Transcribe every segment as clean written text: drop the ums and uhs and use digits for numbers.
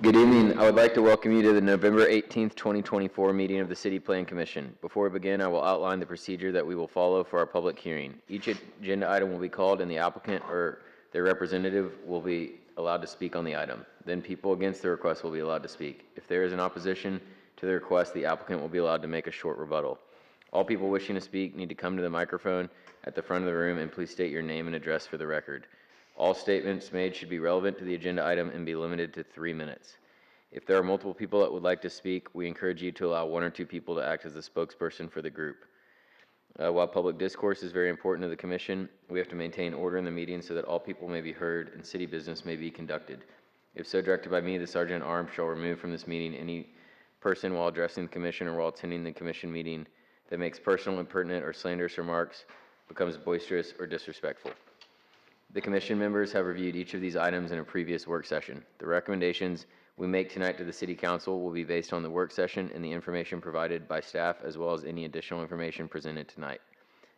Good evening. I would like to welcome you to the November 18th, 2024 meeting of the City Plan Commission. Before we begin, I will outline the procedure that we will follow for our public hearing. Each agenda item will be called and the applicant or their representative will be allowed to speak on the item. Then people against the request will be allowed to speak. If there is an opposition to the request, the applicant will be allowed to make a short rebuttal. All people wishing to speak need to come to the microphone at the front of the room and please state your name and address for the record. All statements made should be relevant to the agenda item and be limited to 3 minutes. If there are multiple people that would like to speak, we encourage you to allow 1 or 2 people to act as the spokesperson for the group. While public discourse is very important to the commission, we have to maintain order in the meeting so that all people may be heard and city business may be conducted. If so directed by me, the Sergeant at Arms shall remove from this meeting any person while addressing the commission or while attending the commission meeting that makes personal, impertinent, or slanderous remarks, becomes boisterous or disrespectful. The commission members have reviewed each of these items in a previous work session. The recommendations we make tonight to the City Council will be based on the work session and the information provided by staff, as well as any additional information presented tonight.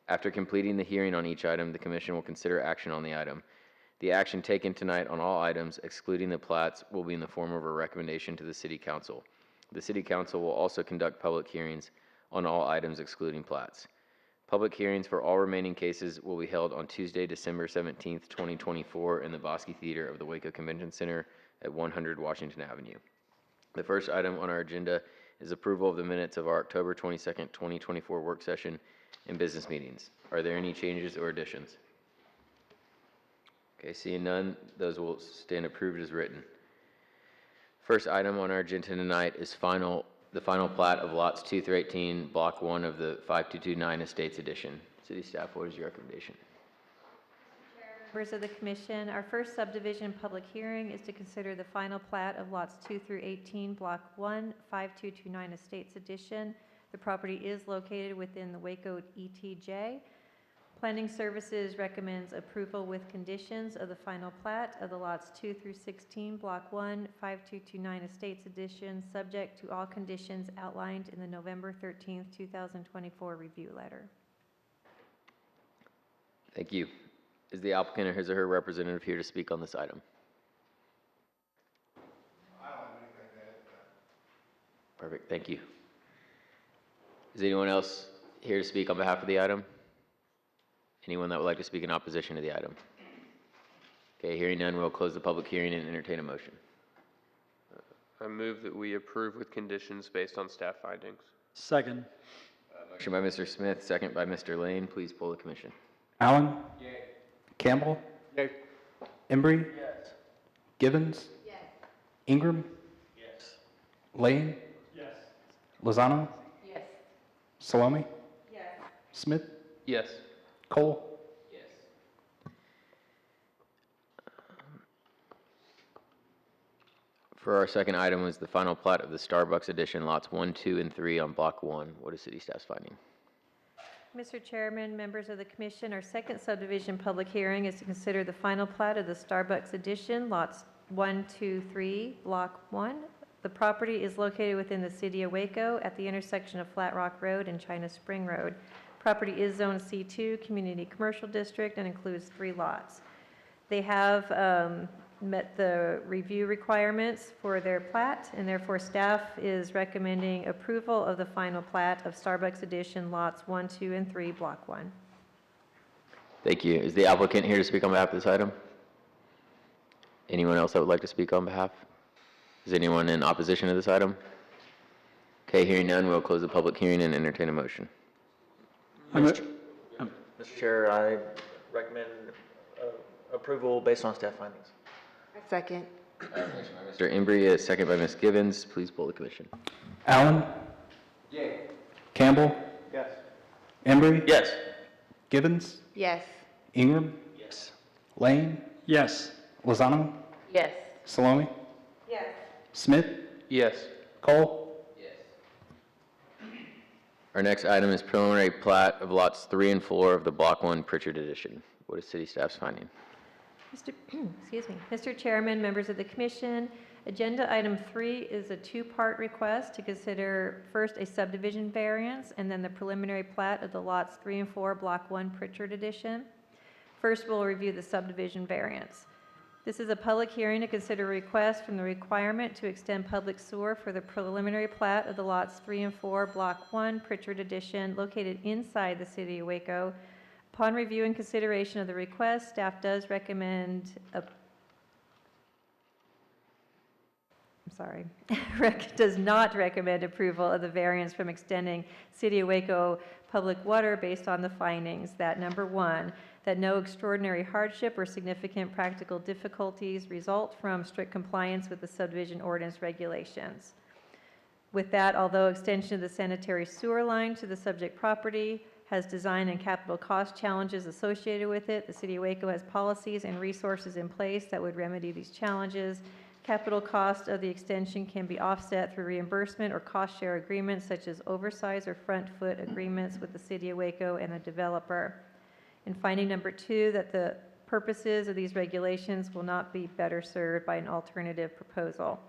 After completing the hearing on each item, the Commission will consider action on the item. The action taken tonight on all items, excluding the plats, will be in the form of a recommendation to the City Council. The City Council will also conduct public hearings on all items excluding plats. Public hearings for all remaining cases will be held on Tuesday, December 17th, 2024 in the Bosque Theater of the Waco Convention Center at 100 Washington Avenue. The first item on our agenda is approval of the minutes of our October 22nd, 2024 work session and business meetings. Are there any changes or additions? Okay, seeing none, those will stand approved as written. First item on our agenda tonight is the final plat of lots 2 through 18, block 1 of the 5229 Estates Edition. City staff, what is your recommendation? Members of the Commission, our first subdivision public hearing is to consider the final plat of lots 2 through 18, Block 1, 5229 Estates Edition. The property is located within the Waco ETJ. Planning Services recommends approval with conditions of the final plat of the lots 2 through 16, Block 1, 5229 Estates Edition, subject to all conditions outlined in the November 13th, 2024 review letter. Thank you. Is the applicant or his or her representative here to speak on this item? I don't have anything to add. Perfect, thank you. Is anyone else here to speak on behalf of the item? Anyone that would like to speak in opposition to the item? Okay, hearing none, we'll close the public hearing and entertain a motion. I move that we approve with conditions based on staff findings. Second. Motion by Mr. Smith, second by Mr. Lane. Please poll the commission. Allen? Yay. Campbell? Yay. Embry? Yes. Givens? Yes. Ingram? Yes. Lane? Yes. Lozano? Yes. Salome? Yes. Smith? Yes. Cole? Yes. For our second item was the final plat of the Starbucks Edition, lots 1, 2, and 3 on block 1. What is city staff's finding? Mr. Chairman, members of the Commission, our second subdivision public hearing is to consider the final plat of the Starbucks Edition, lots 1, 2, 3, Block 1. The property is located within the city of Waco at the intersection of Flat Rock Road and China Spring Road. Property is Zone C2, Community Commercial District, and includes 3 lots. They have met the review requirements for their plat, and therefore staff is recommending approval of the final plat of Starbucks Edition lots 1, 2, and 3, Block 1. Thank you. Is the applicant here to speak on behalf of this item? Anyone else that would like to speak on behalf? Is anyone in opposition to this item? Okay, hearing none, we'll close the public hearing and entertain a motion. Mr. Chair, I recommend approval based on staff findings. Second. Mr. Embry, second by Ms. Givens. Please poll the commission. Allen? Yay. Campbell? Yes. Embry? Yes. Givens? Yes. Ingram? Yes. Lane? Yes. Lozano? Yes. Salome? Yes. Smith? Yes. Cole? Our next item is preliminary plat of lots 3 and 4 of the Block 1 Pritchard Edition. What is city staff's finding? Mr. Chairman, members of the Commission, agenda item 3 is a 2-part request to consider first a subdivision variance and then the preliminary plat of the lots 3 and 4, Block 1 Pritchard Edition. First, we'll review the subdivision variance. This is a public hearing to consider a request from the requirement to extend public sewer for the preliminary plat of the lots 3 and 4, Block 1, Pritchard Addition, located inside the city of Waco. Upon review and consideration of the request, staff does recommend does not recommend approval of the variance from extending City of Waco public water based on the findings that, number one, that no extraordinary hardship or significant practical difficulties result from strict compliance with the subdivision ordinance regulations. With that, although extension of the sanitary sewer line to the subject property has design and capital cost challenges associated with it, the City of Waco has policies and resources in place that would remedy these challenges. Capital cost of the extension can be offset through reimbursement or cost share agreements such as oversize or front foot agreements with the City of Waco and a developer. And finding number two, that the purposes of these regulations will not be better served by an alternative proposal.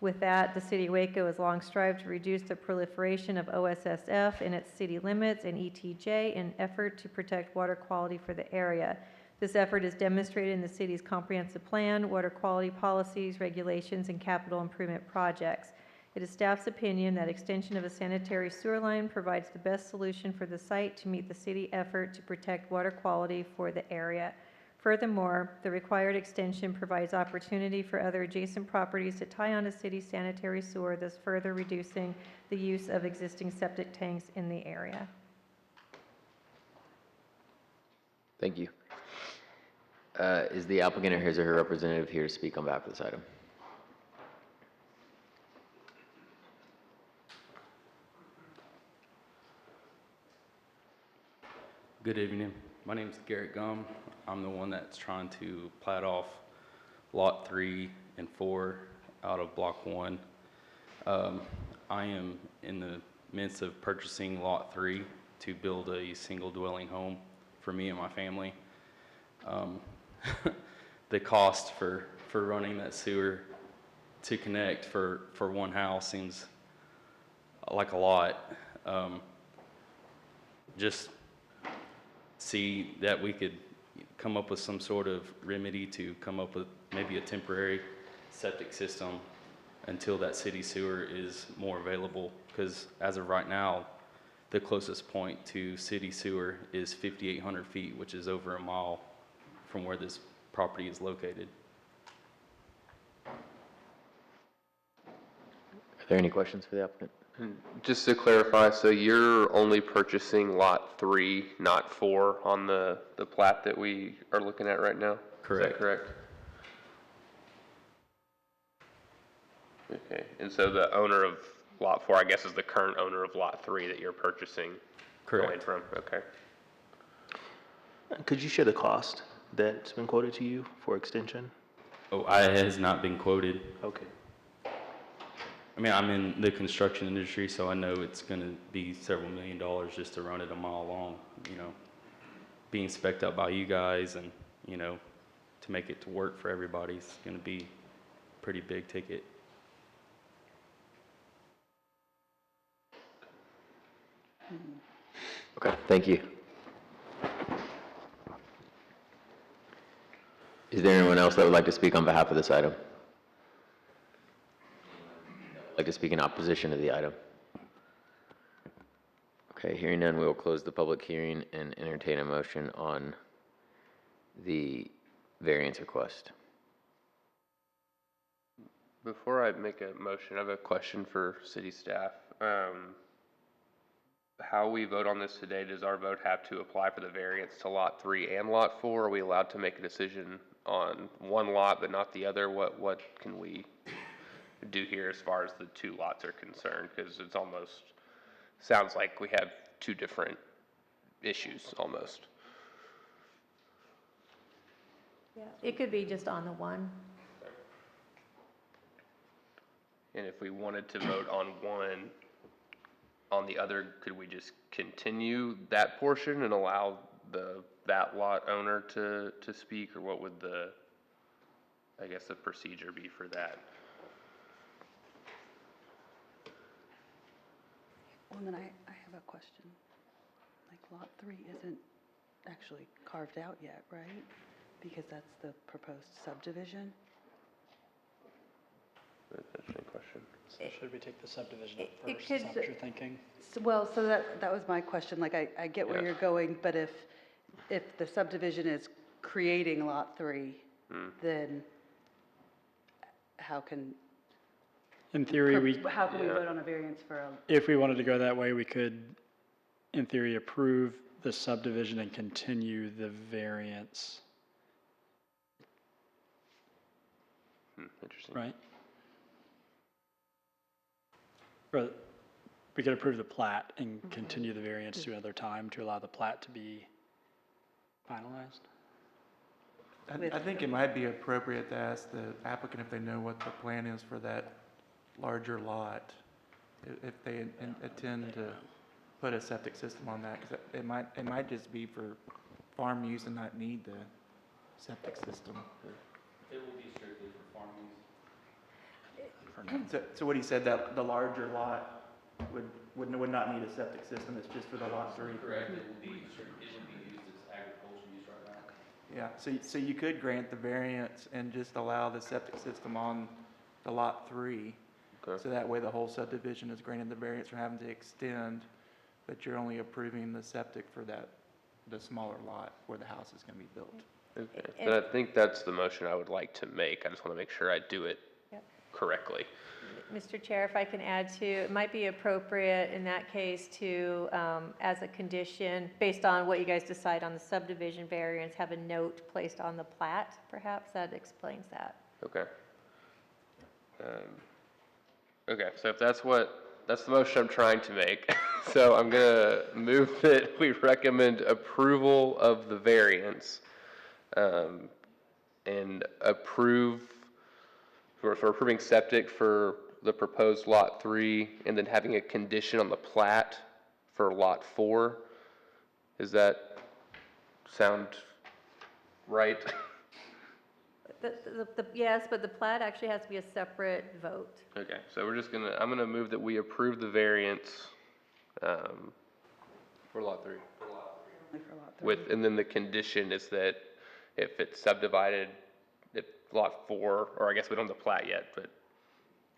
With that, the City of Waco has long strived to reduce the proliferation of OSSF in its city limits and ETJ in effort to protect water quality for the area. This effort is demonstrated in the city's comprehensive plan, water quality policies, regulations, and capital improvement projects. It is staff's opinion that extension of a sanitary sewer line provides the best solution for the site to meet the city effort to protect water quality for the area. Furthermore, the required extension provides opportunity for other adjacent properties to tie on a city sanitary sewer, thus further reducing the use of existing septic tanks in the area. Thank you. Is the applicant or his or her representative here to speak on behalf of this item? Good evening. My name is Garrett Gum. I'm the one that's trying to plat off Lot 3 and 4 out of Block 1. I am in the midst of purchasing Lot 3 to build a single dwelling home for me and my family. The cost for running that sewer to connect for one house seems like a lot. Just see that we could come up with some sort of remedy to come up with maybe a temporary septic system until that city sewer is more available, because as of right now, the closest point to city sewer is 5,800 feet, which is over a mile from where this property is located. Are there any questions for the applicant? Just to clarify, so you're only purchasing lot 3, not 4 on the plat that we are looking at right now? Correct. Is that correct? Okay, and so the owner of lot 4, I guess, is the current owner of lot 3 that you're purchasing the land Correct. from? Okay. Could you share the cost that's been quoted to you for extension? Oh, it has not been quoted. Okay. I mean, I'm in the construction industry, so I know it's going to be several $1 million just to run it a mile long, being spec'd out by you guys and, to make it to work for everybody is going to be a pretty big ticket. Okay, thank you. Is there anyone else that would like to speak on behalf of this item? Like to speak in opposition to the item? Okay, hearing none, we will close the public hearing and entertain a motion on the variance request. Before I make a motion, I have a question for city staff. How we vote on this today, does our vote have to apply for the variance to lot 3 and lot 4? Are we allowed to make a decision on one lot but not the other? What can we do here as far as the two lots are concerned? Because it's almost, sounds like we have two different issues almost. Yeah. It could be just on the one. And if we wanted to vote on one, on the other, could we just continue that portion and allow that lot owner to speak? Or what would the procedure be for that? Well, then I have a question. Like lot 3 isn't actually carved out yet, right? because that's the proposed subdivision. That's an interesting question. Should we take the subdivision up It first? Is that could- what you're thinking? Well, so that was my question, like, I get where Yeah. you're going, but if the subdivision is creating Lot 3, then how can, In theory, how can we Yeah. vote on a variance for a, if we wanted to go that way, we could, in theory, approve the subdivision and continue the variance, Interesting. right? Or we could approve the plat and continue the variance to another time to allow the plat to be finalized? I think it might be appropriate to ask the applicant if they know what the plan is for that larger lot, if they intend to put a septic system on that, because it might just be for farm use and not need the septic system. It will be strictly for farm use. So what he said, that the larger lot would not need a septic system, it's just for the lot 3? Correct, it will be used as agricultural use right now. Yeah, so you could grant the variance and just allow the septic system on the lot 3. Okay. So that way the whole subdivision is granted the variance for having to extend, but you're only approving the septic for the smaller lot where the house is gonna be built. Okay, And- then I think that's the motion I would like to make. I just want to make sure I do it Yep. correctly. Mr. Chair, if I can add to, it might be appropriate in that case to, as a condition, based on what you guys decide on the subdivision variance, have a note placed on the plat, perhaps, that explains that. Okay. Okay, so if that's the motion I'm trying to make. So I'm gonna move that we recommend approval of the variance, and approve, for approving septic for the proposed Lot 3, and then having a condition on the plat for Lot 4. Does that sound right? Yes, but the plat actually has to be a separate vote. Okay, so I'm gonna move that we approve the variance, for Lot 3. only for Lot 3? And then the condition is that if it's subdivided, if Lot 4, or I guess we don't have the plat yet, but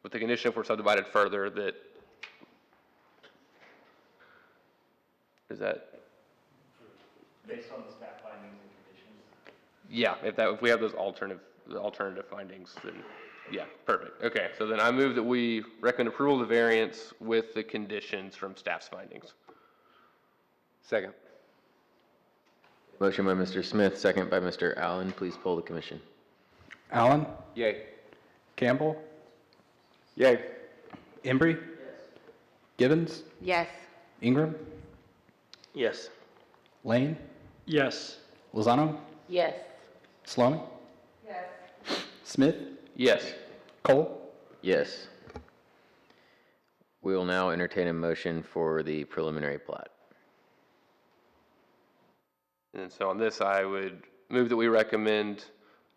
with the condition if we're subdivided further, that, is that? Based on the staff findings and conditions. Yeah, if we have those alternative findings, then, yeah, perfect. Okay, so then I move that we recommend approval of the variance with the conditions from staff's findings. Second. Motion by Mr. Smith, second by Mr. Allen. Please poll the commission. Allen? Yay. Campbell? Yay. Embry? Gibbons? Yes. Ingram? Yes. Lane? Yes. Lozano? Yes. Salome? Smith? Yes. Cole? Yes. We will now entertain a motion for the preliminary plat. And so on this, I would move that we recommend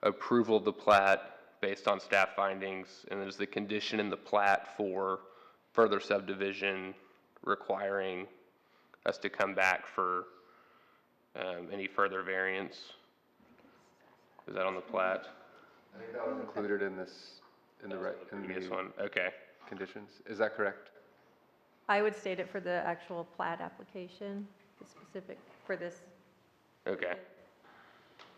approval of the plat based on staff findings, and there's the condition in the plat for further subdivision requiring us to come back for any further variance. Is that on the plat? I think that was included in this, in the This one, okay. conditions. Is that correct? I would state it for the actual plat application, the specific, for this. Okay.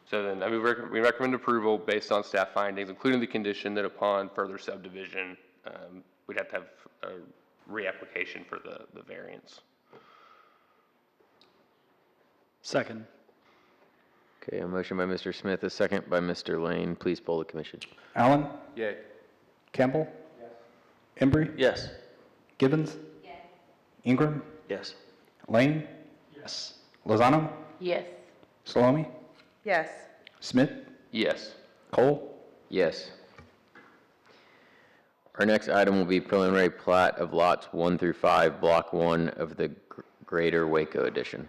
So then, we recommend approval based on staff findings, including the condition that upon further subdivision, we'd have to have a reapplication for the variance. Second. Okay, a motion by Mr. Smith, a second by Mr. Lane. Please poll the commission. Allen? Yay. Campbell? Embry? Yes. Gibbons? Ingram? Yes. Lane? Yes. Lozano? Yes. Salome? Yes. Smith? Yes. Cole? Yes. Our next item will be preliminary plat of lots 1 through 5, Block 1 of the Greater Waco Edition.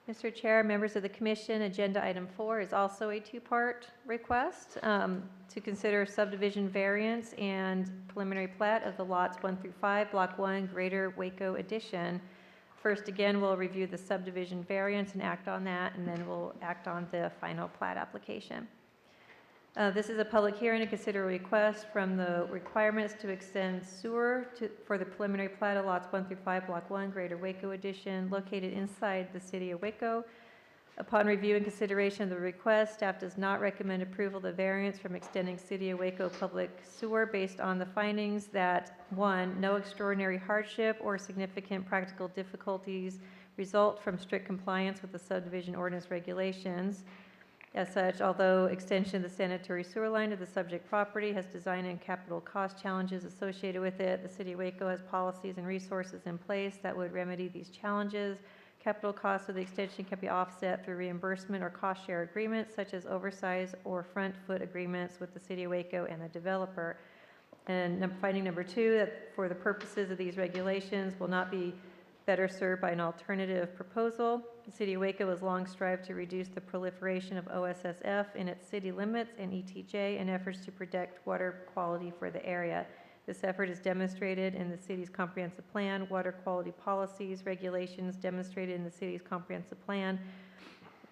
Mr. Chair, members of the commission, agenda item 4 is also a two-part request to consider subdivision variance and preliminary plat of the lots 1 through 5, Block 1, Greater Waco Addition First, again, we'll review the subdivision variance and act on that, and then we'll act on the final plat application. This is a public hearing to consider a request from the requirements to extend sewer for the preliminary plat of lots 1 through 5, Block 1, Greater Waco Edition, located inside the city of Waco. Upon review and consideration of the request, staff does not recommend approval of the variance from extending City of Waco public sewer based on the findings that, 1, no extraordinary hardship or significant practical difficulties result from strict compliance with the subdivision ordinance regulations. As such, although extension of the sanitary sewer line to the subject property has design and capital cost challenges associated with it, the City of Waco has policies and resources in place that would remedy these challenges. Capital costs of the extension can be offset through reimbursement or cost share agreements such as oversize or front foot agreements with the City of Waco and the developer. And finding number 2, that for the purposes of these regulations will not be better served by an alternative proposal. The City of Waco has long strived to reduce the proliferation of OSSF in its city limits and ETJ in efforts to protect water quality for the area. This effort is demonstrated in the city's comprehensive plan, water quality policies, regulations demonstrated in the city's comprehensive plan,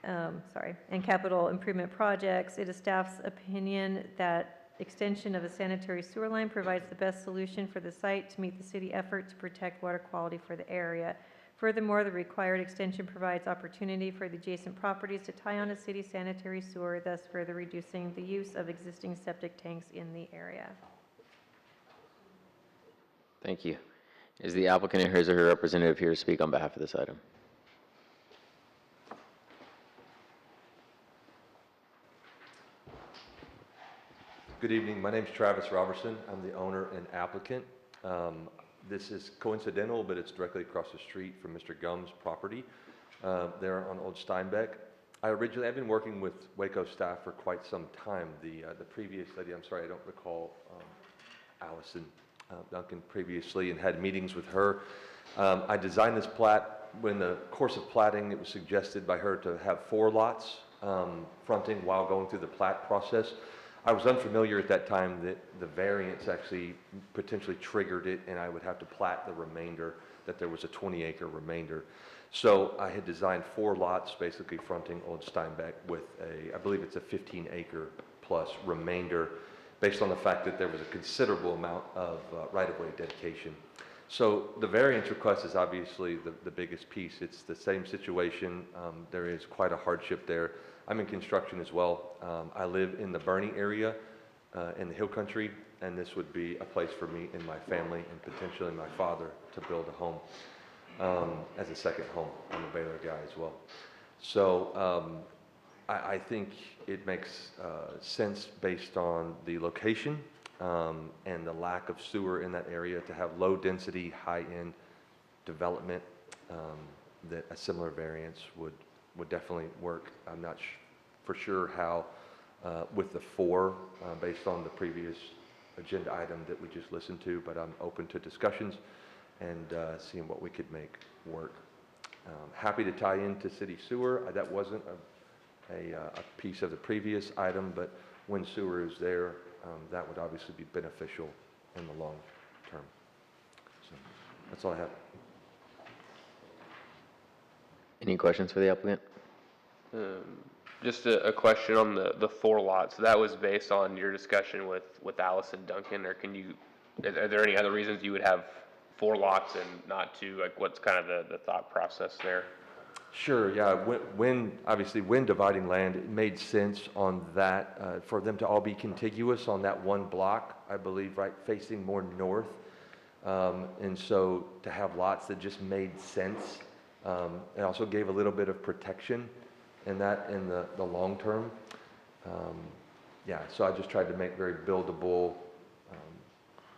and capital improvement projects. It is staff's opinion that extension of a sanitary sewer line provides the best solution for the site to meet the city effort to protect water quality for the area. Furthermore, the required extension provides opportunity for the adjacent properties to tie on a city sanitary sewer, thus further reducing the use of existing septic tanks in the area. Thank you. Is the applicant or his or her representative here to speak on behalf of this item? Good evening. My name is Travis Robertson. I'm the owner and applicant. This is coincidental, but it's directly across the street from Mr. Gumb's property there on Old Steinbeck. I've been working with Waco staff for quite some time. The previous lady, I'm sorry, I don't recall Allison Duncan previously, and had meetings with her. I designed this plat. In the course of platting, it was suggested by her to have 4 lots fronting while going through the plat process. I was unfamiliar at that time that the variance actually potentially triggered it, and I would have to plat the remainder, that there was a 20-acre remainder. So I had designed 4 lots basically fronting Old Steinbeck with I believe it's a 15-acre plus remainder, based on the fact that there was a considerable amount of right-of-way dedication. So the variance request is obviously the biggest piece. It's the same situation. There is quite a hardship there. I'm in construction as well. I live in the Bernie area in the Hill Country, and this would be a place for me and my family and potentially my father to build a home as a second home. I'm a Baylor guy as well. So I think it makes sense based on the location and the lack of sewer in that area to have low-density, high-end development, that a similar variance would definitely work. I'm not for sure how with the 4 based on the previous agenda item that we just listened to, but I'm open to discussions and seeing what we could make work. Happy to tie into city sewer. That wasn't a piece of the previous item, but when sewer is there, that would obviously be beneficial in the long term. So that's all I have. Any questions for the applicant? Just a question on the 4 lots. That was based on your discussion with Allison Duncan, or are there any other reasons you would have 4 lots and not 2? Like, what's kind of the thought process there? Sure, yeah. Obviously, when dividing land, it made sense on that, for them to all be contiguous on that one block, I believe, right, facing more north. And so to have lots that just made sense, it also gave a little bit of protection in the long term. Yeah, so I just tried to make very buildable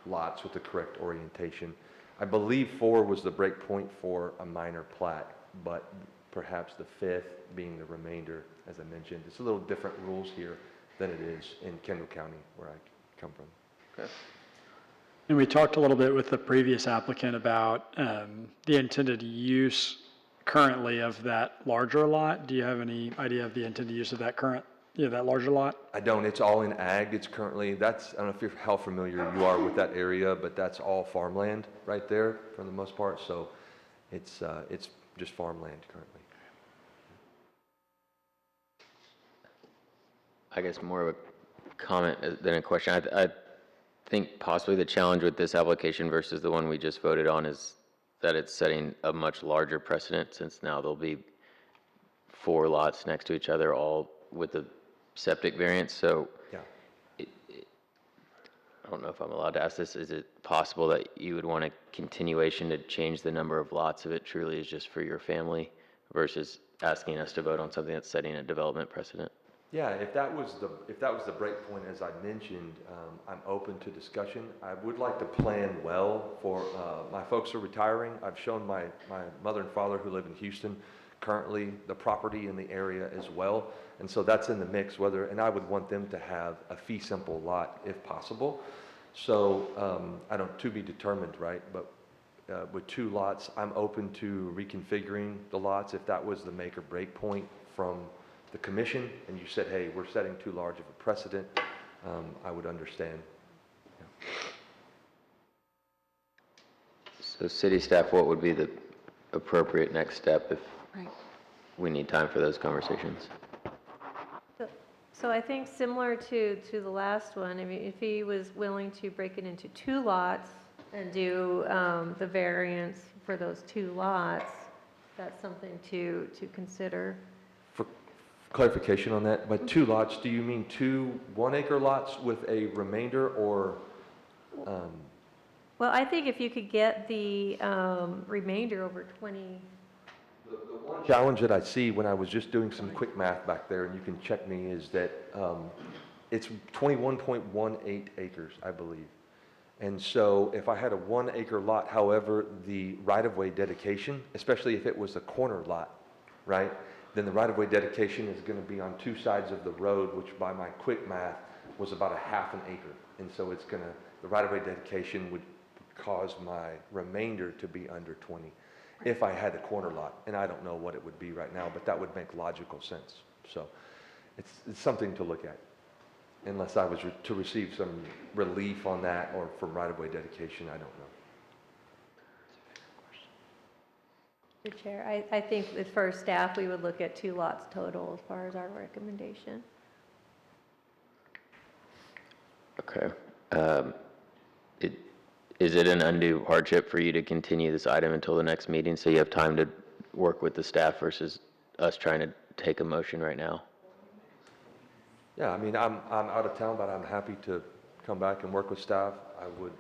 lots with the correct orientation. I believe 4 was the break point for a minor plat, but perhaps the 5th being the remainder, as I mentioned. It's a little different rules here than it is in Kendall County, where I come from. Okay. And we talked a little bit with the previous applicant about the intended use currently of that larger lot. Do you have any idea of the intended use of that that larger lot? I don't. It's all in ag. It's currently, I don't know how familiar you are with that area, but that's all farmland right there for the most part. So It's just farmland currently. I guess more of a comment than a question. I think possibly the challenge with this application versus the one we just voted on is that it's setting a much larger precedent, since now there'll be 4 lots next to each other, all with a septic variance. So Yeah. I don't know if I'm allowed to ask this. Is it possible that you would want a continuation to change the number of lots if it truly is just for your family, versus asking us to vote on something that's setting a development precedent? Yeah, if that was the break point, as I mentioned, I'm open to discussion. I would like to plan well for, my folks are retiring. I've shown my mother and father who live in Houston currently the property in the area as well. And so that's in the mix, and I would want them to have a fee simple lot if possible. So, to be determined, right? But with 2 lots, I'm open to reconfiguring the lots if that was the make or break point from the commission, and you said, hey, we're setting too large of a precedent, I would understand. Yeah. So city staff, what would be the appropriate next step if Right. we need time for those conversations? So I think similar to the last one, I mean, if he was willing to break it into 2 lots and do the variance for those 2 lots, that's something to consider. For clarification on that, by 2 lots, do you mean 2 1-acre lots with a remainder, or? Well, I think if you could get the remainder over 20. The one challenge that I see when I was just doing some quick math back there, and you can check me, is that it's 21.18 acres, I believe. And so if I had a 1-acre lot, however, the right-of-way dedication, especially if it was a corner lot, right, then the right-of-way dedication is going to be on 2 sides of the road, which by my quick math was about a half an acre. And so the right-of-way dedication would cause my remainder to be under 20 if I had a corner lot. And I don't know what it would be right now, but that would make logical sense. So it's something to look at, unless I was to receive some relief on that or from right-of-way dedication, I don't know. Mr. Chair, I think that for staff, we would look at 2 lots total as far as our recommendation. Okay. Is it an undue hardship for you to continue this item until the next meeting, so you have time to work with the staff versus us trying to take a motion right now? Yeah, I mean, I'm out of town, but I'm happy to come back and work with staff. I would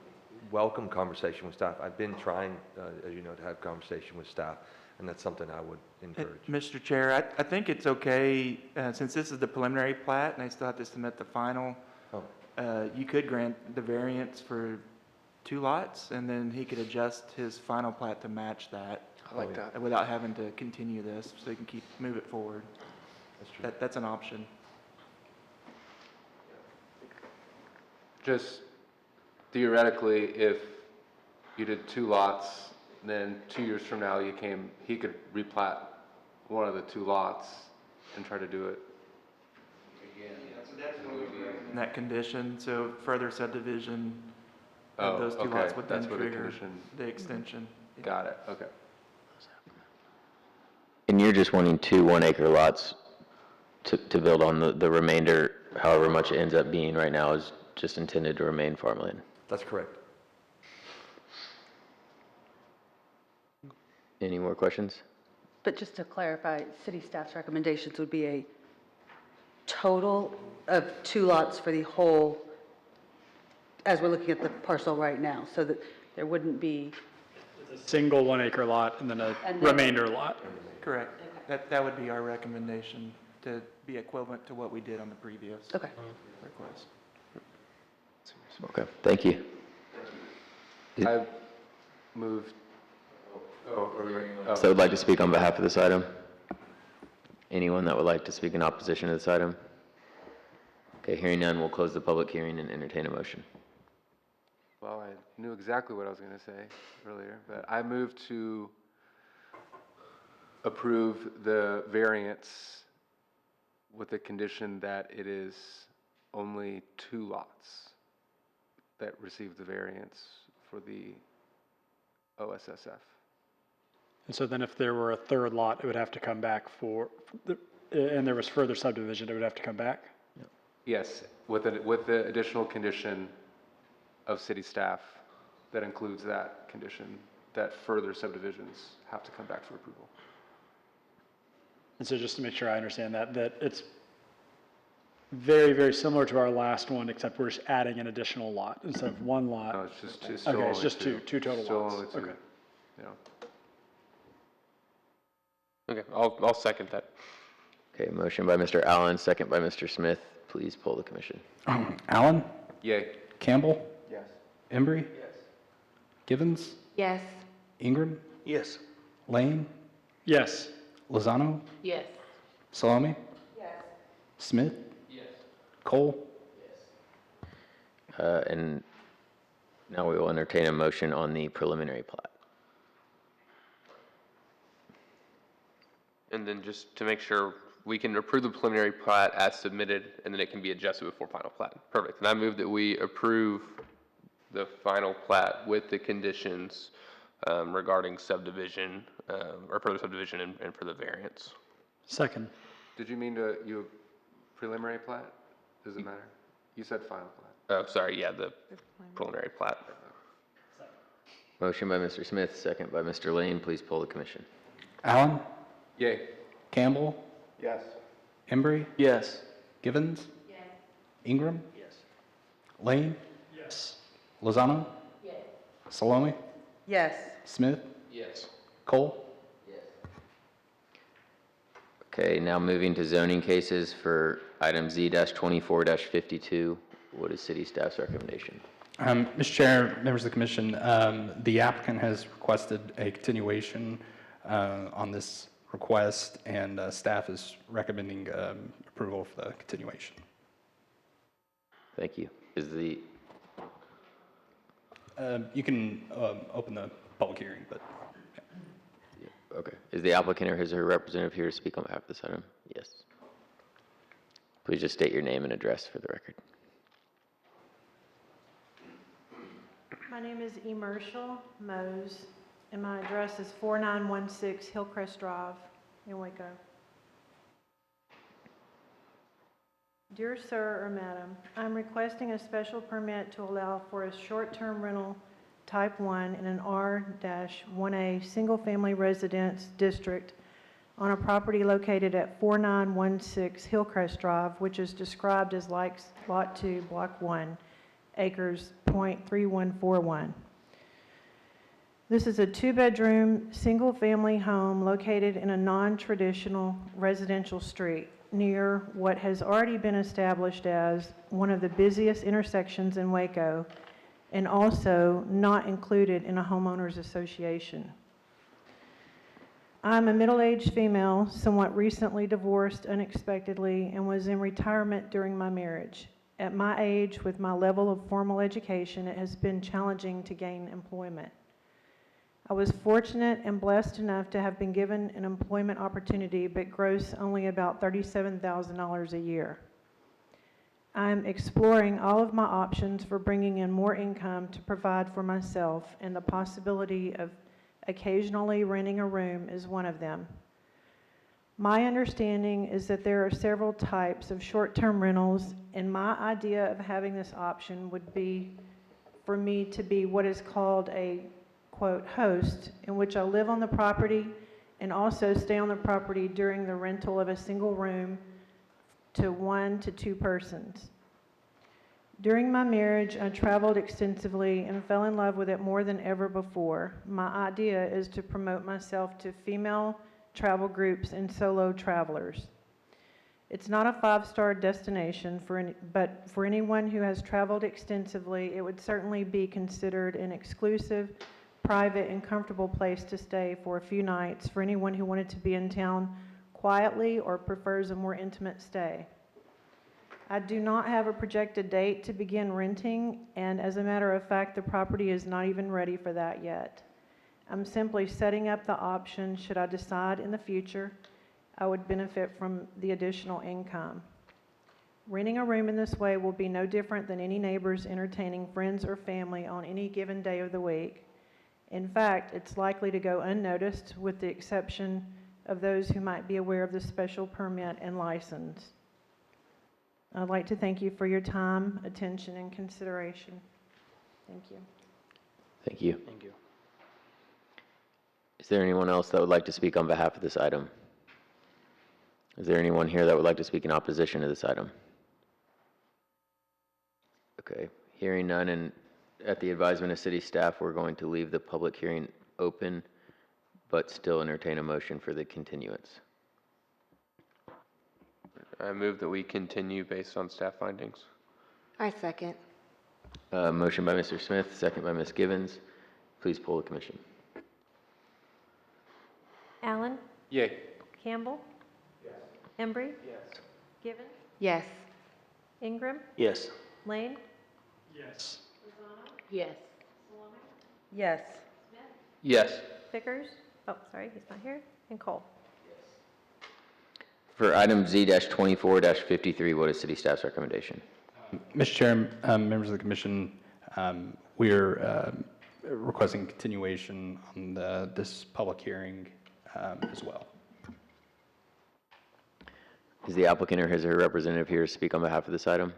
welcome conversation with staff. I've been trying, as you know, to have conversation with staff, and that's something I would encourage. Mr. Chair, I think it's okay, since this is the preliminary plat and they still have to submit the final, you could grant the variance for 2 lots, and then he could adjust his final plat to match that. I like that. Without having to continue this, so he can move it forward. That's true. That's an option. Just theoretically, if you did 2 lots, then 2 years from now he could replat one of the 2 lots and try to do it. In that condition, so further subdivision Oh, of those 2 okay, lots would then that's where the trigger condition- the extension. Got it, okay. And you're just wanting 2 1-acre lots to build on the remainder, however much it ends up being right now, is just intended to remain farmland? That's correct. Any more questions? But just to clarify, city staff's recommendations would be a total of 2 lots for the whole, as we're looking at the parcel right now, so that there wouldn't be, Single 1-acre lot and then a And then- remainder lot. Correct. That would be our recommendation, to be equivalent to what we did on the previous okay. request. Okay, thank you. I moved, are we ready? Oh. So would like to speak on behalf of this item? Anyone that would like to speak in opposition to this item? Okay, hearing none, we'll close the public hearing and entertain a motion. Well, I knew exactly what I was going to say earlier, but I moved to approve the variance with the condition that it is only 2 lots that receive the variance for the OSSF. And so then if there were a third lot, it would have to come back and there was further subdivision, it would have to come back? Yes, with the additional condition of city staff that includes that condition, that further subdivisions have to come back for approval. And so just to make sure I understand that it's very, very similar to our last one, except we're just adding an additional lot instead of one lot. No, it's still Okay, only it's just two total Still lots. only two. Okay. Yeah. Okay, I'll second that. Okay, motion by Mr. Allen, second by Mr. Smith. Please poll the commission. Allen? Yay. Campbell? Yes. Embry? Yes. Givens? Yes. Ingram? Yes. Lane? Yes. Lozano? Yes. Salome? Smith? Cole? And now we will entertain a motion on the preliminary plat. And then just to make sure, we can approve the preliminary plat as submitted, and then it can be adjusted before final plat. Perfect. And I move that we approve the final plat with the conditions regarding subdivision, or further subdivision and for the variance. Second. Did you mean you preliminary plat? Does it matter? You said final plat. Oh, sorry, yeah, the preliminary plat. Motion by Mr. Smith, second by Mr. Lane. Please poll the commission. Allen? Yay. Campbell? Yes. Embry? Yes. Givens? Ingram? Yes. Lane? Yes. Lozano? Salome? Yes. Smith? Yes. Cole? Okay, now moving to zoning cases for item Z-24-52. What is city staff's recommendation? Mr. Chair, members of the commission, the applicant has requested a continuation on this request, and staff is recommending approval for the continuation. Thank you. Is the, You can open the public hearing, but okay, is the applicant or his or her representative here to speak on behalf of this item? Yes. Please just state your name and address for the record. My name is Emershel Mose, and my address is 4916 Hillcrest Drive in Waco. Dear Sir or Madam, I'm requesting a special permit to allow for a short-term rental Type 1 in an R-1A single-family residence district on a property located at 4916 Hillcrest Drive, which is described as Lot 2, Block 1, acres .3141. This is a two-bedroom, single-family home located in a non-traditional residential street near what has already been established as one of the busiest intersections in Waco, and also not included in a homeowners association. I'm a middle-aged female, somewhat recently divorced unexpectedly, and was in retirement during my marriage. At my age, with my level of formal education, it has been challenging to gain employment. I was fortunate and blessed enough to have been given an employment opportunity, but gross only about $37,000 a year. I'm exploring all of my options for bringing in more income to provide for myself, and the possibility of occasionally renting a room is one of them. My understanding is that there are several types of short-term rentals, and my idea of having this option would be for me to be what is called a, quote, host, in which I live on the property and also stay on the property during the rental of a single room to 1 to 2 persons. During my marriage, I traveled extensively and fell in love with it more than ever before. My idea is to promote myself to female travel groups and solo travelers. It's not a 5-star destination, but for anyone who has traveled extensively, it would certainly be considered an exclusive, private, and comfortable place to stay for a few nights for anyone who wanted to be in town quietly or prefers a more intimate stay. I do not have a projected date to begin renting, and as a matter of fact, the property is not even ready for that yet. I'm simply setting up the option should I decide in the future I would benefit from the additional income. Renting a room in this way will be no different than any neighbors entertaining friends or family on any given day of the week, In fact, it's likely to go unnoticed with the exception of those who might be aware of the special permit and license. I'd like to thank you for your time, attention, and consideration. Thank you. Thank you. Thank you. Is there anyone else that would like to speak on behalf of this item? Is there anyone here that would like to speak in opposition to this item? Okay, hearing none, and at the advisement of city staff, we're going to leave the public hearing open, but still entertain a motion for the continuance. I move that we continue based on staff findings. I second. Motion by Mr. Smith, second by Ms. Givens. Please poll the commission. Allen? Yay. Campbell? Yes. Embry? Yes. Givens? Yes. Ingram? Yes. Lane? Yes. Yes. Yes. Yes. Vickers? Oh, sorry, he's not here. And Cole? For item Z-24-53, what is city staff's recommendation? Mr. Chair, members of the commission, we're requesting continuation on this public hearing as well. Is the applicant or his or her representative here to speak on behalf of this item?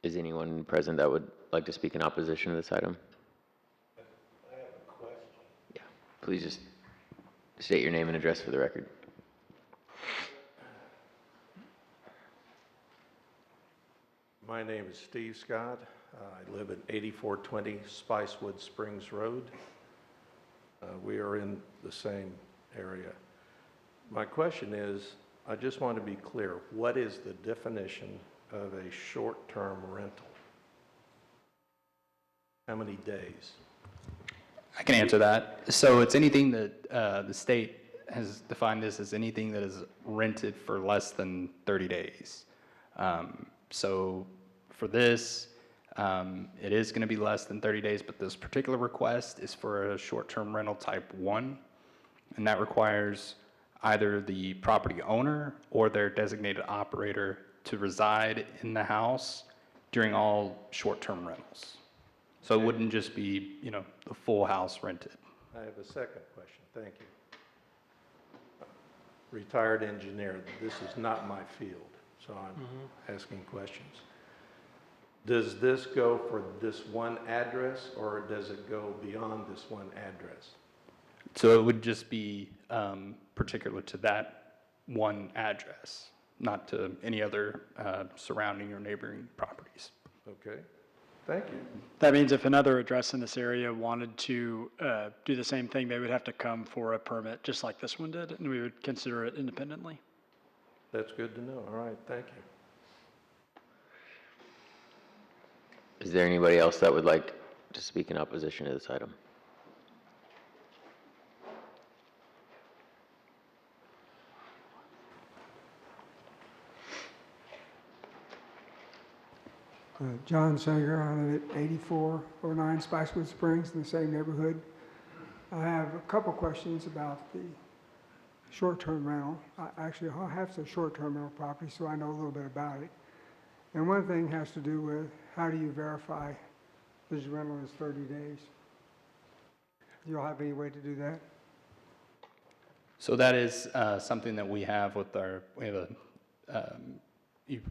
Is anyone present that would like to speak in opposition to this item? I have a question. Yeah, please just state your name and address for the record. My name is Steve Scott. I live at 8420 Spicewood Springs Road. We are in the same area. My question is, I just want to be clear, what is the definition of a short-term rental? How many days? I can answer that. So it's anything that the state has defined this as anything that is rented for less than 30 days. So for this, it is going to be less than 30 days, but this particular request is for a short-term rental type 1, and that requires either the property owner or their designated operator to reside in the house during all short-term rentals. So it wouldn't just be, the full house rented. I have a second question. Thank you. Retired engineer. This is not my field, so I'm asking questions. Does this go for this one address, or does it go beyond this one address? So it would just be particular to that one address, not to any other surrounding or neighboring properties. Okay, thank you. That means if another address in this area wanted to do the same thing, they would have to come for a permit, just like this one did, and we would consider it independently. That's good to know. All right, thank you. Is there anybody else that would like to speak in opposition to this item? John Sager, I live at 8409 Spicewood Springs in the same neighborhood. I have a couple questions about the short-term rental. Actually, I have some short-term rental property, so I know a little bit about it. And one thing has to do with how do you verify this rental is 30 days? Do you all have any way to do that? So that is something that we have with we have a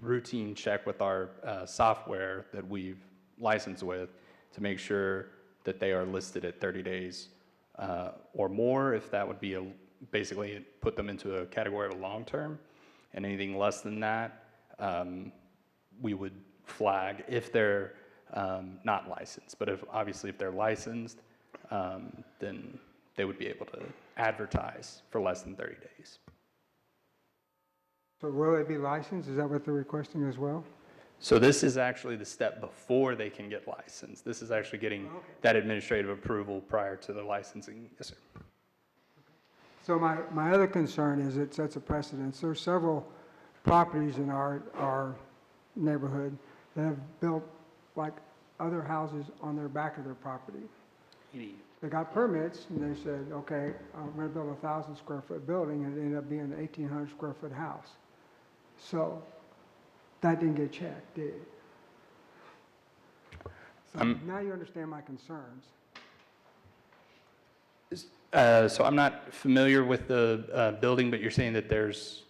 routine check with our software that we've licensed with to make sure that they are listed at 30 days or more, if that would be basically put them into a category of long-term, and anything less than that, we would flag if they're not licensed. But obviously if they're licensed, then they would be able to advertise for less than 30 days. So will they be licensed? Is that what they're requesting as well? So this is actually the step before they can get licensed. This is actually getting that administrative approval prior to the licensing. Yes, sir. So my other concern is it sets a precedence. There are several properties in our neighborhood that have built like other houses on their back of their property. They got permits and they said, okay, I'm going to build a 1,000 square foot building, and it ended up being an 1,800 square foot house. So that didn't get checked, did it? So now you understand my concerns. So I'm not familiar with the building, but you're saying that there's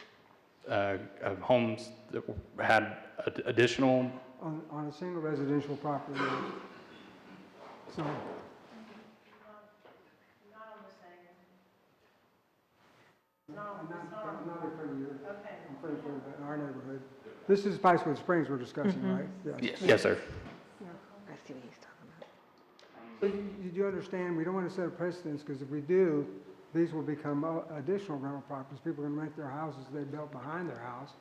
homes that had additional, On a single residential property. So. Not in front of you. Okay. In front of in our neighborhood. This is Spicewood Springs we're discussing, right? yes, sir. I see what he's talking about. But you do understand, we don't want to set a precedence, because if we do, these will become additional rental properties. People are going to make their houses they built behind their house.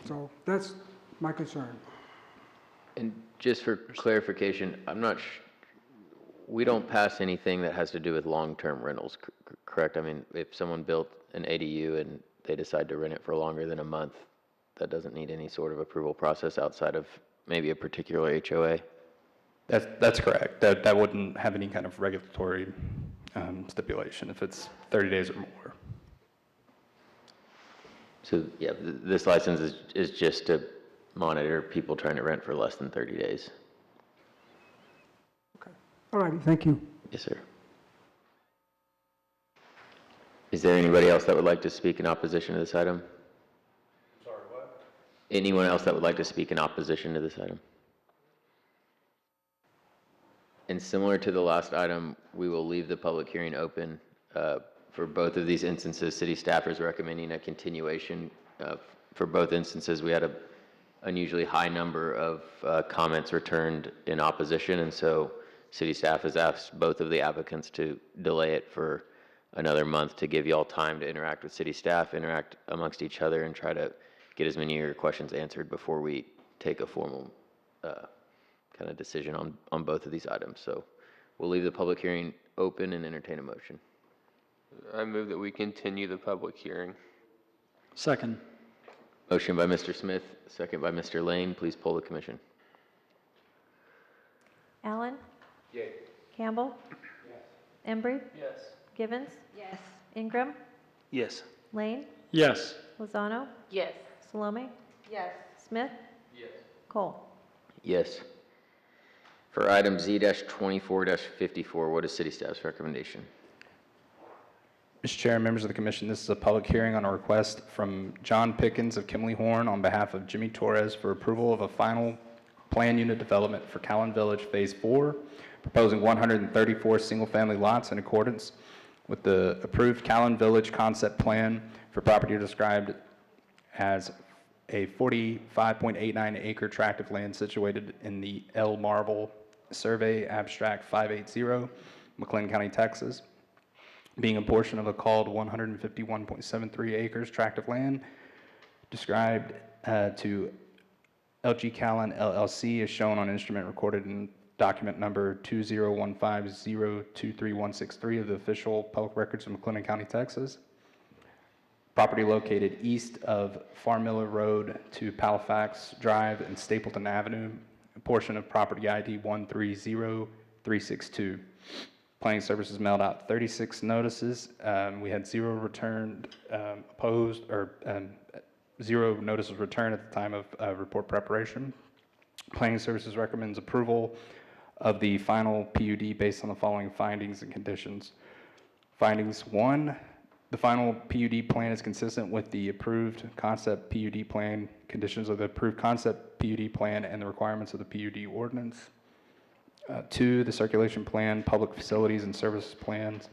So that's my concern. And just for clarification, I'm not, we don't pass anything that has to do with long-term rentals, correct? I mean, if someone built an ADU and they decide to rent it for longer than a month, that doesn't need any sort of approval process outside of maybe a particular HOA? That's correct. That wouldn't have any kind of regulatory stipulation if it's 30 days or more. So, yeah, this license is just to monitor people trying to rent for less than 30 days. All righty, thank you. Yes, sir. Is there anybody else that would like to speak in opposition to this item? Sorry, what? Anyone else that would like to speak in opposition to this item? And similar to the last item, we will leave the public hearing open. For both of these instances, city staff is recommending a continuation. For both instances, we had an unusually high number of comments returned in opposition, and so city staff has asked both of the applicants to delay it for another month to give y'all time to interact with city staff, interact amongst each other, and try to get as many of your questions answered before we take a formal kind of decision on both of these items. So we'll leave the public hearing open and entertain a motion. I move that we continue the public hearing. Second. Motion by Mr. Smith, second by Mr. Lane. Please poll the commission. Allen? Yay. Campbell? Yes. Embry? Yes. Givens? Yes. Ingram? Yes. Lane? Yes. Lozano? Yes. Salome? Yes. Smith? Yes. Cole? Yes. For item Z-24-54, what is city staff's recommendation? Mr. Chair, members of the commission, this is a public hearing on a request from John Pickens of Kimley Horn on behalf of Jimmy Torres for approval of a final plan unit development for Callan Village Phase 4, proposing 134 single-family lots in accordance with the approved Callan Village concept plan for property described as a 45.89 acre tract of land situated in the L. Marble Survey Abstract 580, McLean County, Texas, being a portion of a called 151.73 acres tract of land described to LG Callan LLC as shown on instrument recorded in document number 2015023163 of the official public records of McLennan County, Texas. Property located east of Farm Miller Road to Palafax Drive and Stapleton Avenue, a portion of property ID 130362. Planning Services mailed out 36 notices. We had 0 returned opposed, or 0 notices returned at the time of report preparation. Planning Services recommends approval of the final PUD based on the following findings and conditions. Findings: 1, the final PUD plan is consistent with the approved concept PUD plan, conditions of the approved concept PUD plan, and the requirements of the PUD ordinance. 2, the circulation plan, public facilities and services plans,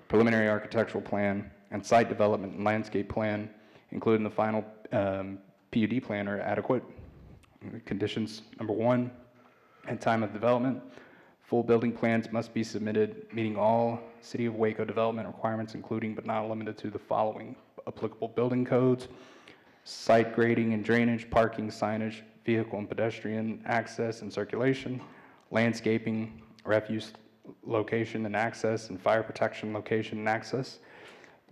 preliminary architectural plan, and site development and landscape plan, including the final PUD plan, are adequate. Conditions: number 1, at time of development, full building plans must be submitted meeting all City of Waco development requirements, including but not limited to the following applicable building codes: site grading and drainage, parking, signage, vehicle and pedestrian access and circulation, landscaping, refuse location and access, and fire protection location and access.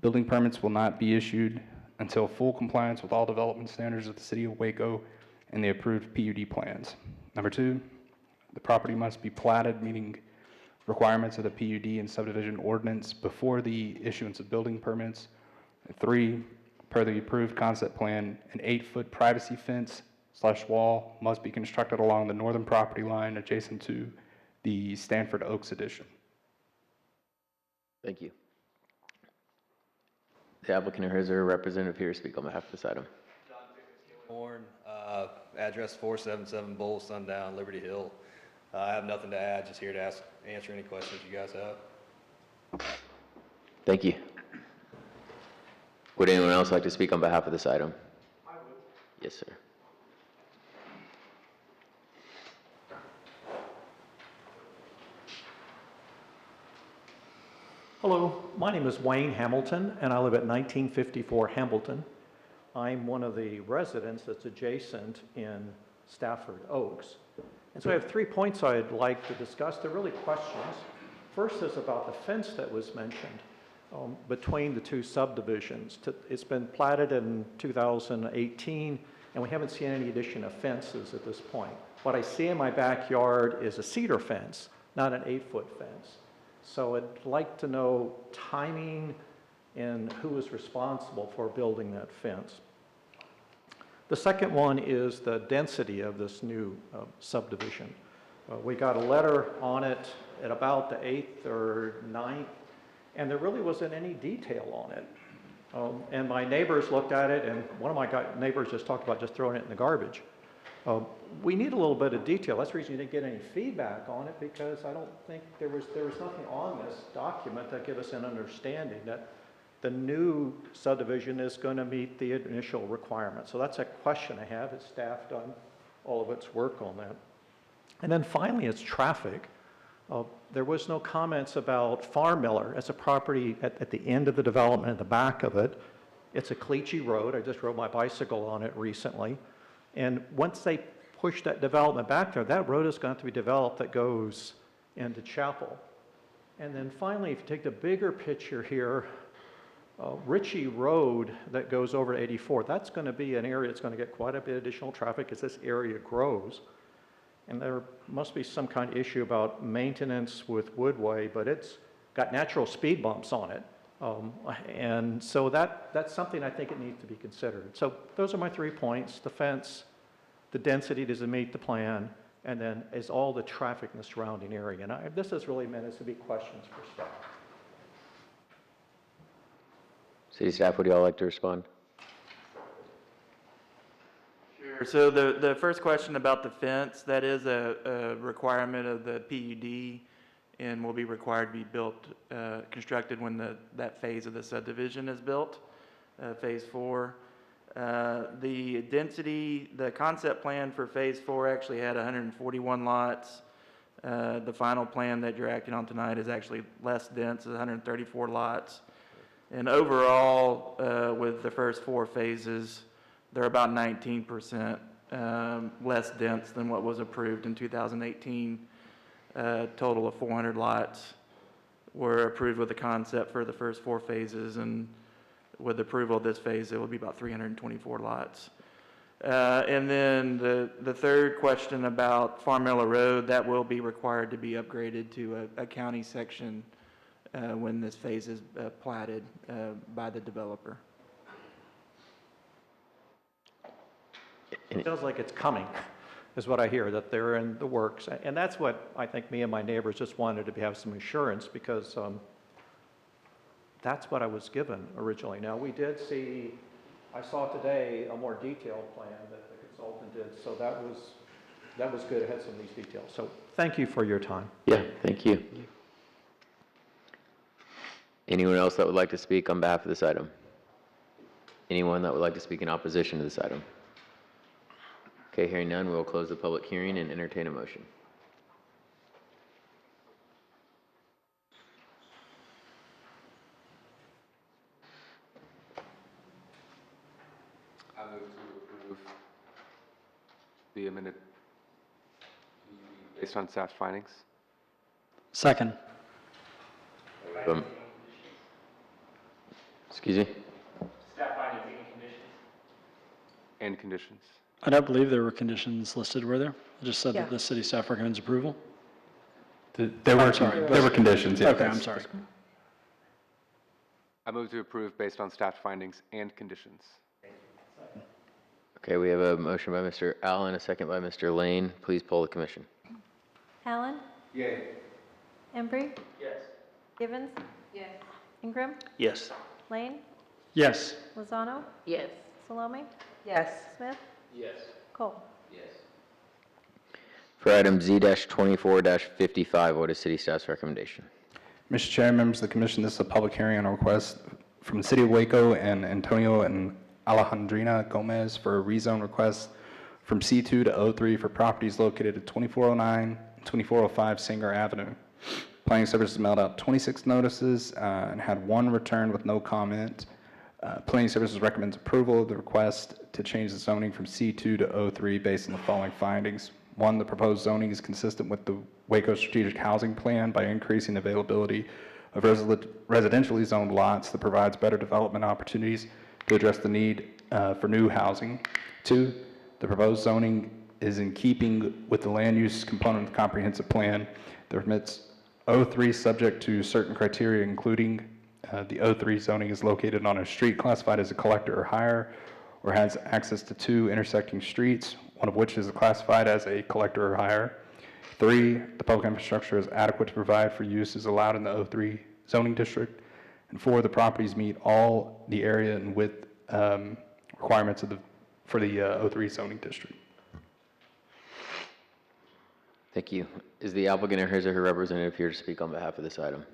Building permits will not be issued until full compliance with all development standards of the City of Waco and the approved PUD plans. Number 2, the property must be platted, meeting requirements of the PUD and subdivision ordinance before the issuance of building permits. 3, per the approved concept plan, an 8-foot privacy fence fence/wall must be constructed along the northern property line adjacent to the Stanford Oaks addition. Thank you. The applicant or his or her representative here to speak on behalf of this item. Horn, address 477 Bull Sundown, Liberty Hill. I have nothing to add, just here to answer any questions you guys have. Thank you. Would anyone else like to speak on behalf of this item? I would. Yes, sir. Hello, my name is Wayne Hamilton, and I live at 1954 Hamilton. I'm one of the residents that's adjacent in Stafford Oaks. And so I have 3 points I'd like to discuss. They're really questions. First is about the fence that was mentioned between the 2 subdivisions. It's been platted in 2018, and we haven't seen any addition of fences at this point. What I see in my backyard is a cedar fence, not an 8-foot fence. So I'd like to know timing and who is responsible for building that fence. The second one is the density of this new subdivision. We got a letter on it at about the 8th or 9th, and there really wasn't any detail on it. And my neighbors looked at it, and one of my neighbors just talked about just throwing it in the garbage. We need a little bit of detail. That's the reason you didn't get any feedback on it, because I don't think there was nothing on this document that gave us an understanding that the new subdivision is going to meet the initial requirements. So that's a question I have. Has staff done all of its work on that? And then finally, it's traffic. There was no comments about Farm Miller as a property at the end of the development, at the back of it. It's a Cleachy Road. I just rode my bicycle on it recently. And once they push that development back there, that road is going to have to be developed that goes into Chapel. And then finally, if you take the bigger picture here, Ritchie Road that goes over to 84, that's going to be an area that's going to get quite a bit of additional traffic as this area grows. And there must be some kind of issue about maintenance with Woodway, but it's got natural speed bumps on it. And so that's something I think it needs to be considered. So those are my 3 points: the fence, the density, does it meet the plan, and then is all the traffic in the surrounding area. And this is really meant as to be questions for staff. City staff, would you all like to respond? Sure. So the first question about the fence, that is a requirement of the PUD and will be required to be built, constructed when that phase of the subdivision is built, phase 4. The density, the concept plan for phase 4 actually had 141 lots. The final plan that you're acting on tonight is actually less dense, 134 lots. And overall, with the first 4 phases, they're about 19% less dense than what was approved in 2018. Total of 400 lots were approved with the concept for the first 4 phases, and with approval of this phase, it will be about 324 lots. And then the third question about Farm Miller Road, that will be required to be upgraded to a county section when this phase is platted by the developer. It feels like it's coming, is what I hear, that they're in the works. And that's what I think me and my neighbors just wanted to have some assurance, because that's what I was given originally. Now, we did see, I saw today a more detailed plan that the consultant did, so that was good. It had some of these details. So thank you for your time. Yeah, thank you. Anyone else that would like to speak on behalf of this item? Anyone that would like to speak in opposition to this item? Okay, hearing none, we will close the public hearing and entertain a motion. I move to approve the amended based on staff's findings. Second. Excuse me? Staff findings and conditions. And conditions. I don't believe there were conditions listed, were there? It just said Yeah. that the city staff recommends approval? There were conditions, yes. Okay, I'm sorry. I move to approve based on staff findings and conditions. Okay, we have a motion by Mr. Allen, a second by Mr. Lane. Please poll the commission. Allen? Yay. Embry? Yes. Givens? Yes. Ingram? Yes. Lane? Yes. Lozano? Yes. Salome? Yes. Smith? Yes. Cole? For item Z-24-55, what is city staff's recommendation? Mr. Chair, members of the commission, this is a public hearing on a request from the city of Waco and Antonio and Alejandrina Gomez for a rezone request from C2 to O3 for properties located at 2409 and 2405 Singer Avenue. Planning Services mailed out 26 notices and had one returned with no comment. Planning Services recommends approval of the request to change the zoning from C2 to O3 based on the following findings. One, the proposed zoning is consistent with the Waco Strategic Housing Plan by increasing availability of residentially zoned lots that provides better development opportunities to address the need for new housing. Two, the proposed zoning is in keeping with the land use component of the comprehensive plan that permits O3 subject to certain criteria, including the O3 zoning is located on a street classified as a collector or higher, or has access to two intersecting streets, one of which is classified as a collector or higher. Three, the public infrastructure is adequate to provide for uses allowed in the O3 zoning district. And four, the properties meet all the area and width requirements for the O3 zoning district. Thank you. Is the applicant or his or her representative here to speak on behalf of this item?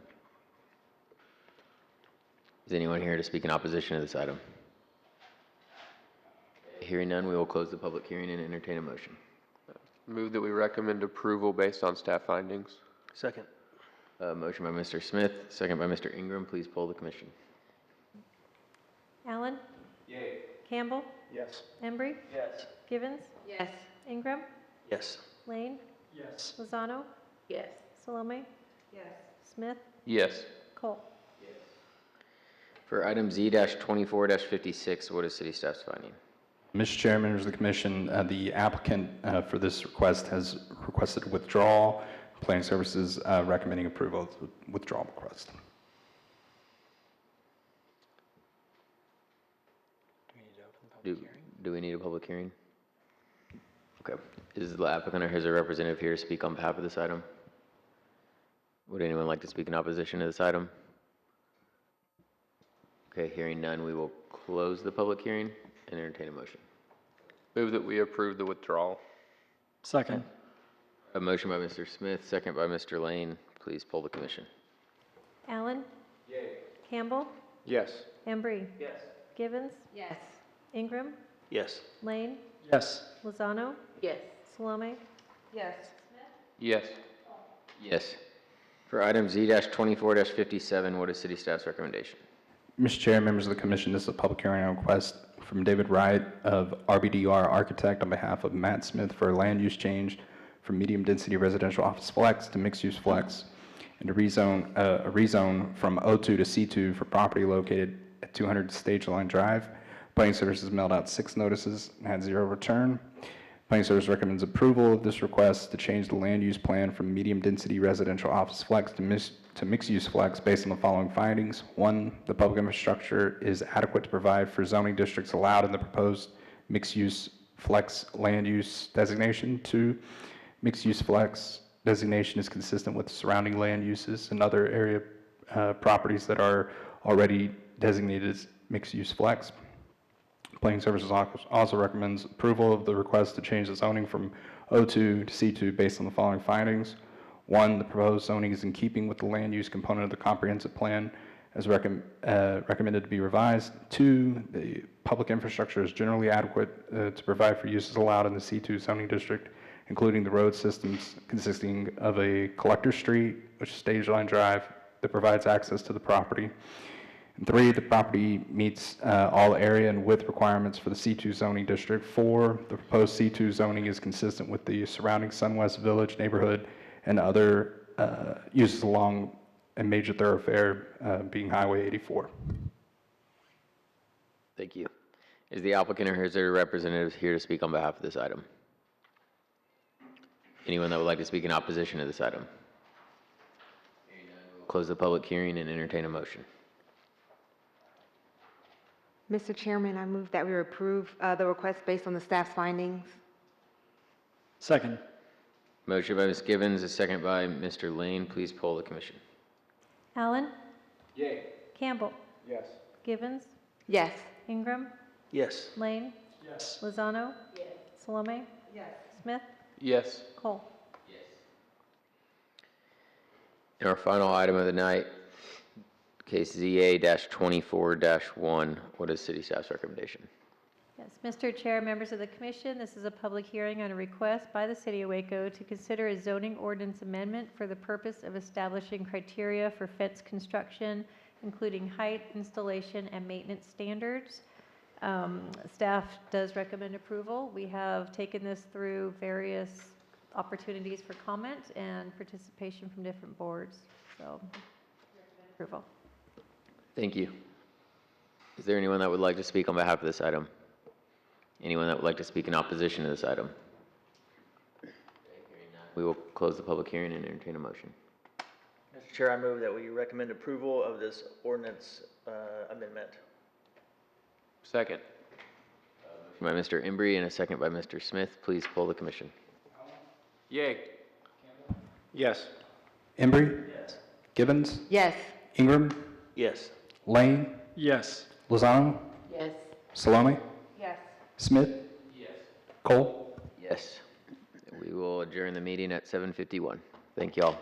Is anyone here to speak in opposition to this item? Hearing none, we will close the public hearing and entertain a motion. Move that we recommend approval based on staff findings. Second. Motion by Mr. Smith, second by Mr. Ingram. Please poll the commission. Allen? Yay. Campbell? Yes. Embry? Yes. Givens? Yes. Ingram? Yes. Lane? Yes. Lozano? Yes. Salome? Yes. Smith? Yes. Cole? For item Z-24-56, what is city staff's finding? Mr. Chair, members of the commission, the applicant for this request has requested withdrawal. Planning Services recommending approval of the withdrawal request. Do we need a public hearing? Okay. Is the applicant or his or representative here to speak on behalf of this item? Would anyone like to speak in opposition to this item? Okay, hearing none, we will close the public hearing and entertain a motion. Move that we approve the withdrawal. Second. A motion by Mr. Smith, second by Mr. Lane. Please poll the commission. Allen? Campbell? Yes. Embry? Yes. Givens? Yes. Ingram? Yes. Lane? Yes. Lozano? Yes. Salome? Yes. Yes. Yes. For item Z-24-57, what is city staff's recommendation? Mr. Chair, members of the commission, this is a public hearing on request from David Wright of RBDR Architect on behalf of Matt Smith for a land use change from medium-density residential office flex to mixed-use flex, and a rezone from O2 to C2 for property located at 200 Stage Line Drive. Planning Services mailed out 6 notices and had 0 return. Planning Service recommends approval of this request to change the land use plan from medium-density residential office flex to mixed-use flex based on the following findings. 1, the public infrastructure is adequate to provide for zoning districts allowed in the proposed mixed-use flex land use designation. 2, mixed-use flex designation is consistent with surrounding land uses and other area properties that are already designated as mixed-use flex. Planning Services also recommends approval of the request to change the zoning from O2 to C2 based on the following findings. 1, the proposed zoning is in keeping with the land use component of the comprehensive plan as recommended to be revised. 2, the public infrastructure is generally adequate to provide for uses allowed in the C2 zoning district, including the road systems consisting of a collector street, which is Stage Line Drive, that provides access to the property. And 3, the property meets all area and width requirements for the C2 zoning district. 4, the proposed C2 zoning is consistent with the surrounding SunWest Village neighborhood and other uses along a major thoroughfare being Highway 84. Thank you. Is the applicant or his or her representative here to speak on behalf of this item? Anyone that would like to speak in opposition to this item? Close the public hearing and entertain a motion. Mr. Chairman, I move that we approve the request based on the staff's findings. Second. Motion by Ms. Givens, a second by Mr. Lane. Please poll the commission. Allen? Yay. Campbell? Yes. Givens? Yes. Ingram? Yes. Lane? Yes. Lozano? Salome? Smith? Yes. Cole? And our final item of the night, case ZA-24-1. What is city staff's recommendation? Yes, Mr. Chair, members of the commission, this is a public hearing on a request by the City of Waco to consider a zoning ordinance amendment for the purpose of establishing criteria for fence construction, including height, installation, and maintenance standards. Staff does recommend approval. We have taken this through various opportunities for comment and participation from different boards, so approval. Thank you. Is there anyone that would like to speak on behalf of this item? Anyone that would like to speak in opposition to this item? We will close the public hearing and entertain a motion. Mr. Chair, I move that we recommend approval of this ordinance amendment. Second. By Mr. Embry and a second by Mr. Smith. Please poll the commission. Yay. Yes. Embry? Yes. Givens? Yes. Ingram? Yes. Lane? Yes. Lozano? Yes. Salome? Yes. Smith? Yes. Cole? Yes. We will adjourn the meeting at 7:51. Thank you all.